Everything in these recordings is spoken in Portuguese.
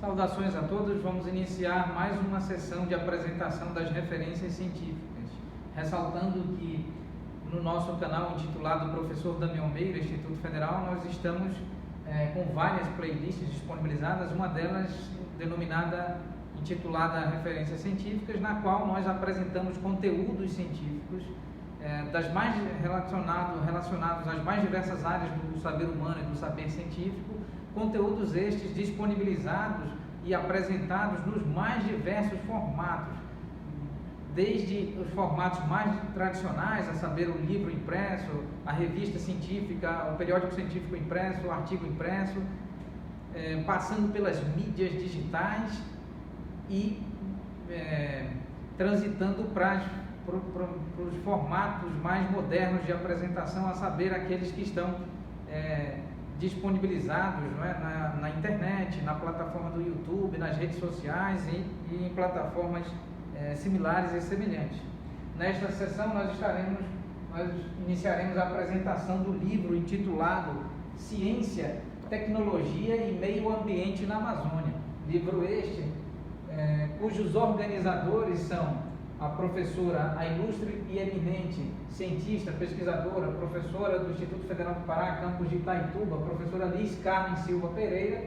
Saudações a todos, vamos iniciar mais uma sessão de apresentação das referências científicas, ressaltando que no nosso canal intitulado Professor Damião Meira, Instituto Federal, nós estamos com várias playlists disponibilizadas, uma delas denominada, intitulada Referências Científicas, na qual nós apresentamos conteúdos científicos relacionados às mais diversas áreas do saber humano e do saber científico, conteúdos estes disponibilizados e apresentados nos mais diversos formatos, desde os formatos mais tradicionais, a saber, o livro impresso, a revista científica, o periódico científico impresso, o artigo impresso, passando pelas mídias digitais e transitando para os formatos mais modernos de apresentação, a saber, aqueles que estão disponibilizados, não é, na internet, na plataforma do YouTube, nas redes sociais e em plataformas similares e semelhantes. Nesta sessão nós iniciaremos a apresentação do livro intitulado Ciência, Tecnologia e Meio Ambiente na Amazônia. Livro este cujos organizadores são a ilustre e eminente cientista, pesquisadora, professora do Instituto Federal do Pará, campus de Itaituba, professora Liz Carmen Silva Pereira,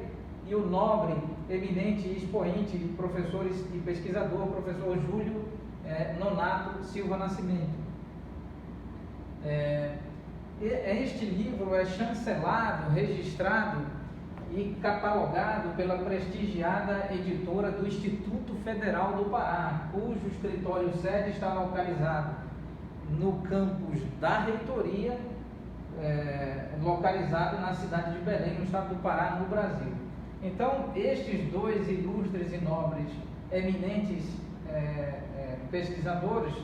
e o nobre, eminente e expoente, professor e pesquisador, professor Júlio Nonato Silva Nascimento. Este livro é chancelado, registrado e catalogado pela prestigiada editora do Instituto Federal do Pará, cujo escritório sede está localizado no campus da reitoria, localizado na cidade de Belém, no estado do Pará, no Brasil. Então, estes dois ilustres e nobres, eminentes pesquisadores,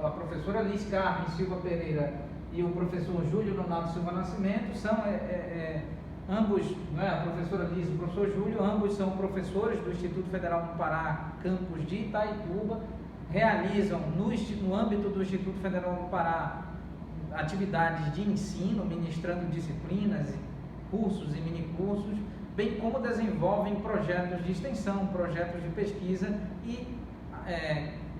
a professora Liz Carmen Silva Pereira e o professor Júlio Nonato Silva Nascimento, são ambos, a professora Liz e o professor Júlio, ambos são professores do Instituto Federal do Pará, campus de Itaituba, realizam no âmbito do Instituto Federal do Pará atividades de ensino, ministrando disciplinas, cursos e minicursos, bem como desenvolvem projetos de extensão, projetos de pesquisa e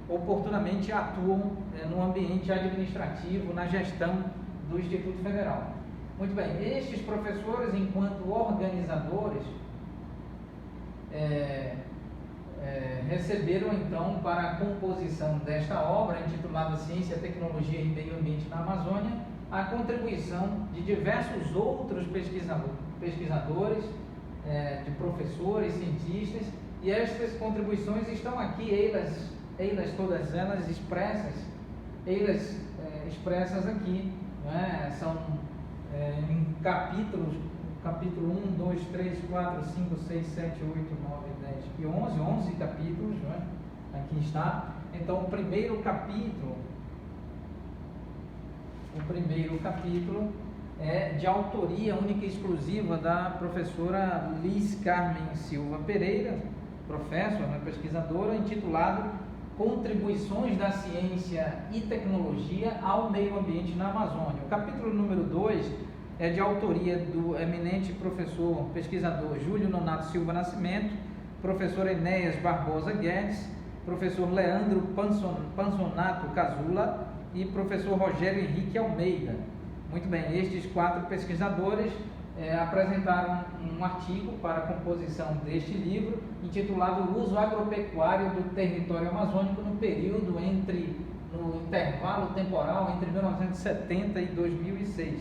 oportunamente atuam no ambiente administrativo, na gestão do Instituto Federal. Muito bem, estes professores, enquanto organizadores, receberam então para a composição desta obra, intitulada Ciência, Tecnologia e Meio Ambiente na Amazônia, a contribuição de diversos outros pesquisadores, de professores, cientistas, e estas contribuições estão aqui, todas elas expressas aqui, são em capítulos, capítulo 1, 2, 3, 4, 5, 6, 7, 8, 9, 10 e 11 capítulos, aqui está. Então, o primeiro capítulo é de autoria única e exclusiva da professora Liz Carmen Silva Pereira, pesquisadora, intitulado Contribuições da Ciência e Tecnologia ao Meio Ambiente na Amazônia. O capítulo número 2 é de autoria do eminente professor pesquisador Júlio Nonato Silva Nascimento, professor Enéas Barbosa Guedes, professor Leandro Panzonato Casula e professor Rogério Henrique Almeida. Muito bem, estes quatro pesquisadores apresentaram um artigo para a composição deste livro, intitulado O Uso Agropecuário do Território Amazônico no intervalo temporal entre 1970 e 2006.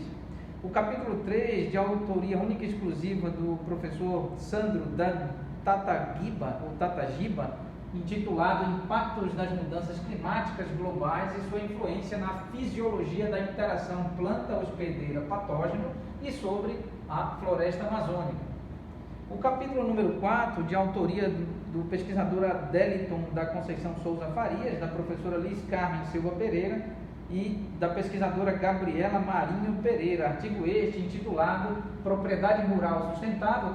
O capítulo 3, de autoria única e exclusiva do professor Sandro Dan Tatagiba, intitulado Impactos das Mudanças Climáticas Globais e sua influência na fisiologia da interação planta-hospedeira-patógeno e sobre a floresta amazônica. O capítulo número 4, de autoria do pesquisador Adeliton da Conceição Souza Farias, da professora Liz Carmen Silva Pereira e da pesquisadora Gabriela Marinho Pereira, artigo este intitulado Propriedade Rural Sustentável,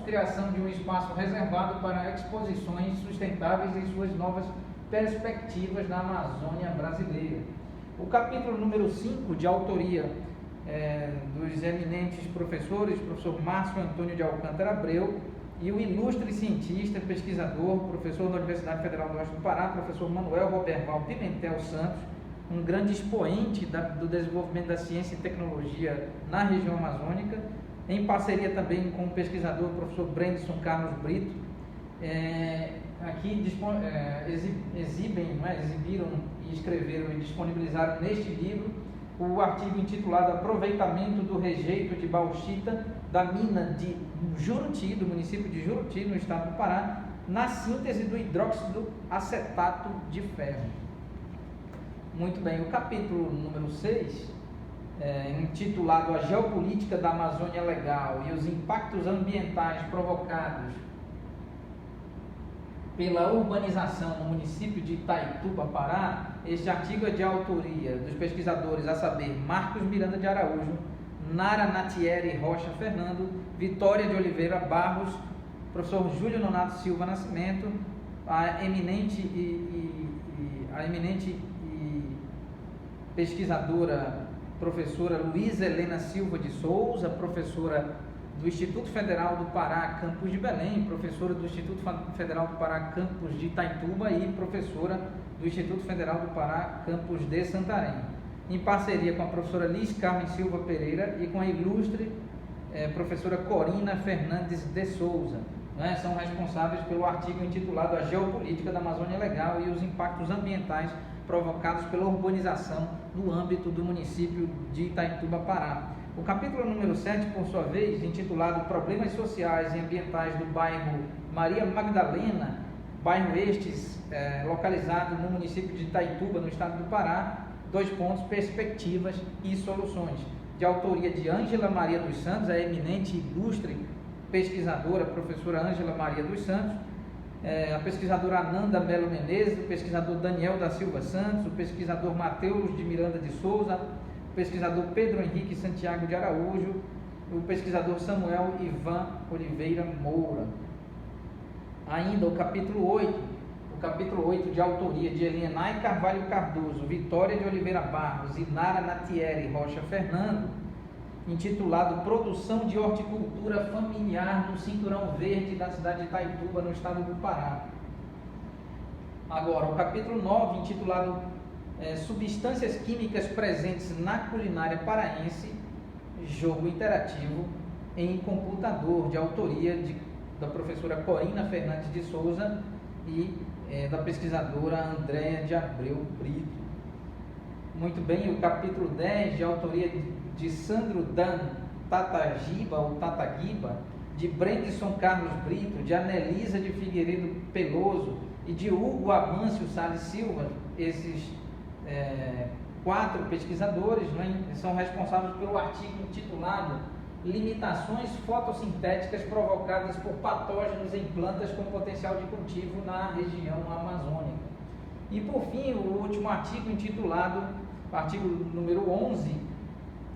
criação de um espaço reservado para exposições sustentáveis e suas novas perspectivas na Amazônia brasileira. O capítulo número 5, de autoria dos eminentes professores, professor Márcio Antônio de Alcântara Abreu e o ilustre cientista, pesquisador, professor da Universidade Federal do Oeste do Pará, professor Manuel Roberval Pimentel Santos, um grande expoente do desenvolvimento da ciência e tecnologia na região amazônica, em parceria também com o pesquisador, professor Brendson Carlos Brito. Aqui exibiram e escreveram e disponibilizaram neste livro o artigo intitulado Aproveitamento do rejeito de bauxita da mina de Juruti, do município de Juruti, no estado do Pará, na síntese do hidróxido acetato de ferro. Muito bem, o capítulo número 6, intitulado A Geopolítica da Amazônia Legal e os Impactos Ambientais Provocados pela Urbanização no município de Itaituba, Pará. Este artigo é de autoria dos pesquisadores, a saber, Marcos Miranda de Araújo, Nara Natieri Rocha Fernando, Vitória de Oliveira Barros, professor Júlio Nonato Silva Nascimento, a eminente pesquisadora, professora Luísa Helena Silva de Souza, professora do Instituto Federal do Pará, campus de Belém, professora do Instituto Federal do Pará, campus de Itaituba e professora do Instituto Federal do Pará, campus de Santarém, em parceria com a professora Liz Carmen Silva Pereira e com a ilustre professora Corina Fernandes de Souza. São responsáveis pelo artigo intitulado A Geopolítica da Amazônia Legal e os Impactos Ambientais Provocados pela Urbanização no âmbito do município de Itaituba, Pará. O capítulo número 7, por sua vez, intitulado Problemas Sociais e Ambientais do bairro Maria Magdalena, bairro estes localizado no município de Itaituba, no estado do Pará, perspectivas e soluções, de autoria de Ângela Maria dos Santos, a eminente e ilustre pesquisadora, professora Ângela Maria dos Santos, a pesquisadora Ananda Melo Menezes, o pesquisador Daniel da Silva Santos, o pesquisador Mateus de Miranda de Souza, o pesquisador Pedro Henrique Santiago de Araújo, o pesquisador Samuel Ivan Oliveira Moura. Ainda o capítulo 8 de autoria de Elienay Carvalho Cardoso, Vitória de Oliveira Barros e Nara Natieri Rocha Fernando, intitulado Produção de Horticultura Familiar no Cinturão Verde da cidade de Itaituba, no estado do Pará. Agora, o capítulo 9, intitulado Substâncias Químicas Presentes na Culinária Paraense, Jogo Interativo em Computador, de autoria da professora Corina Fernandes de Souza e da pesquisadora Andréa de Abreu Brito. Muito bem, o capítulo 10, de autoria de Sandro Dan Tatagiba, ou Tataguiba, de Brendson Carlos Brito, de Anelisa de Figueiredo Peloso e de Hugo Amâncio Salles Silva. Esses 4 pesquisadores são responsáveis pelo artigo intitulado Limitações fotossintéticas provocadas por patógenos em plantas com potencial de cultivo na região amazônica. E por fim, o último artigo intitulado, artigo número 11,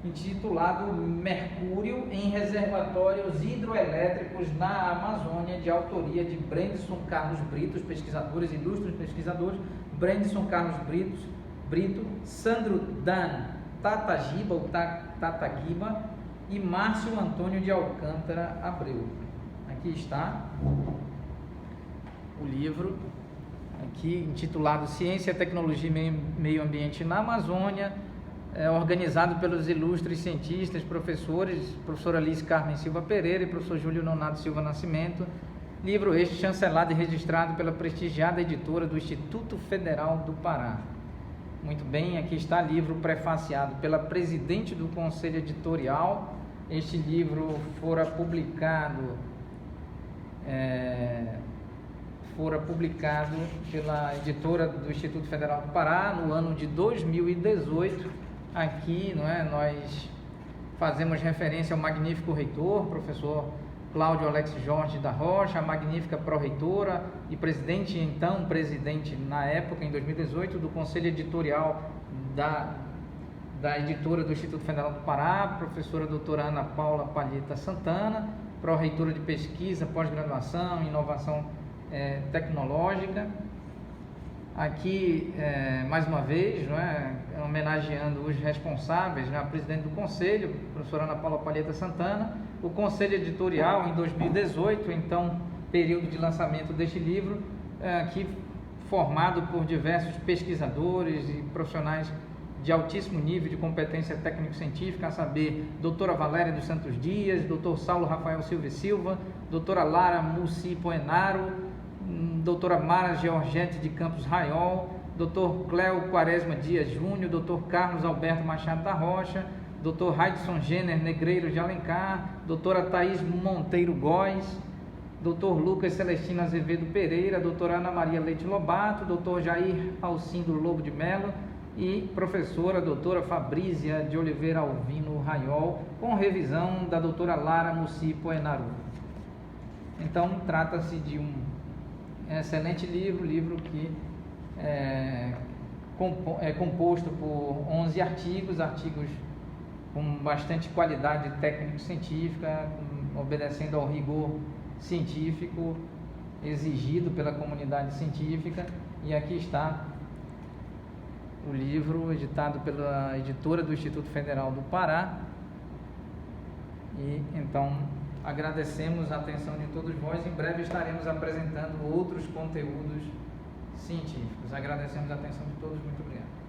intitulado Mercúrio em Reservatórios Hidroelétricos na Amazônia, de autoria de Brendson Carlos Brito, pesquisadores, ilustres pesquisadores, Brendson Carlos Brito, Sandro Dan Tatagiba, ou Tataguiba, e Márcio Antônio de Alcântara Abreu. Aqui está o livro, aqui intitulado Ciência, Tecnologia e Meio Ambiente na Amazônia, organizado pelos ilustres cientistas, professores, professora Liz Carmen Silva Pereira e professor Júlio Nonato Silva Nascimento. Livro este chancelado e registrado pela prestigiada editora do Instituto Federal do Pará. Muito bem, aqui está livro prefaciado pela presidente do Conselho Editorial. Este livro fora publicado pela editora do Instituto Federal do Pará no ano de 2018. Aqui, nós fazemos referência ao magnífico reitor, professor Cláudio Alex Jorge da Rocha, a magnífica pró-reitora e presidente na época, em 2018, do Conselho Editorial da editora do Instituto Federal do Pará, professora doutora Ana Paula Palheta Santana, pró-reitora de pesquisa, pós-graduação, inovação tecnológica. Aqui, mais uma vez, homenageando os responsáveis, a presidente do Conselho, professora Ana Paula Palheta Santana, o conselho editorial em 2018, então período de lançamento deste livro, que formado por diversos pesquisadores e profissionais de altíssimo nível de competência técnico-científica, a saber, doutora Valéria dos Santos Dias, doutor Saulo Rafael Silva e Silva, doutora Lara Mussi Poenaro, doutora Mara Georgette de Campos Raiol, doutor Cléo Quaresma Dias Júnior, doutor Carlos Alberto Machado da Rocha, doutor Raidson Jenner Negreiro de Alencar, doutora Thaís Monteiro Góes, doutor Lucas Celestino Azevedo Pereira, doutora Ana Maria Leite Lobato, doutor Jair Alcindo Lobo de Melo e professora doutora Fabrízia de Oliveira Alvino Raiol, com revisão da doutora Lara Mussi Poenaru. Então, trata-se de um excelente livro que é composto por 11 artigos com bastante qualidade técnico-científica, obedecendo ao rigor científico exigido pela comunidade científica. E aqui está o livro editado pela editora do Instituto Federal do Pará. E então agradecemos a atenção de todos vós. Em breve estaremos apresentando outros conteúdos científicos. Agradecemos a atenção de todos. Muito obrigado.